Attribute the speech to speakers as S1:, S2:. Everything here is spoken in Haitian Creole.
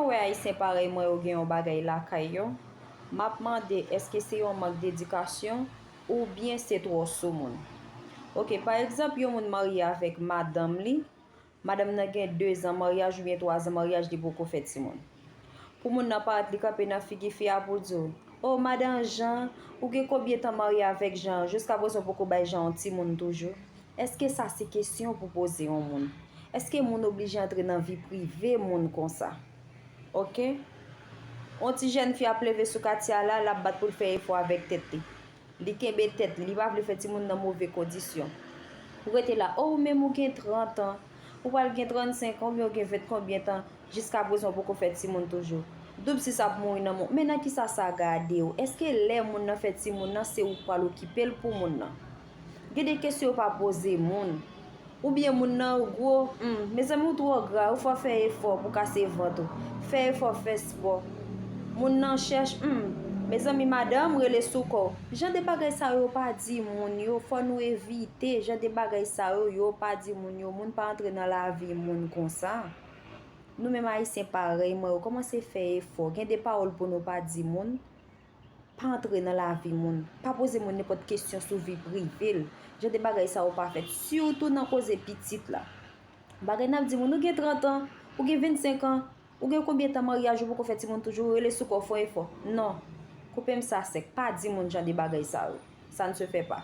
S1: ouais haïtien pareil moi ou gen yon bagay la kay yo, m'a demandé est-ce que c'est un manque d'éducation ou bien c'est trop sous moun. OK, par exemple, yon moun marié avec madame li, madame nan gen 2 ans mariage ou bien 3 ans mariage li beaucoup fait ti moun. Pour moun nan pas li kapé nan figi fia pour dire, "Oh madame Jean, ou gen combien de temps marié avec Jean jusqu'à présent beaucoup bay Jean ti moun toujours." Est-ce que ça c'est question pour poser un moun? Est-ce que moun obligé entrer dans vie privée moun comme ça? OK? On ti jeune fille a plevé sous Katia là, la bat pour faire effort avec tête. Li kembe tête, li pa vle fait ti moun dans mauvaise condition. Ou rete là, oh même ou gen 30 ans, ou pas gen 35 ans, ou gen 20 combien de temps jusqu'à présent beaucoup fait ti moun toujours. Double si ça pour nan moun. Maintenant qui ça garder ou? Est-ce que les moun nan fait ti moun nan c'est ou pas l'occuper pour moun nan? Gen des questions pas poser moun. Ou bien moun nan gros, mes amis trop gras, ou faut faire effort pour casser ventre. Faire effort, faire sport. Moun nan cherche, mes amis madame rele souko. Jan de bagay sa yo pas di moun yo, faut nous éviter. Jan de bagay sa yo pas di moun yo, moun pas entrer dans la vie moun comme ça. Nous même haïtiens pareil, moi comment c'est faire effort. Gen des paroles pour nous pas di moun. Pas entrer dans la vie moun, pas poser moun n'importe question sur vie privée. Jan de bagay sa yo pas fait, surtout dans cause petite là. Bagay n'a di moun ou gen 30 ans, ou gen 25 ans. Ou gen combien de temps mariage ou pour faire ti moun toujours rele sou ko fò effort. Non. Coupez ça sec, pas di moun jan de bagay ça. Ça ne se fait pas.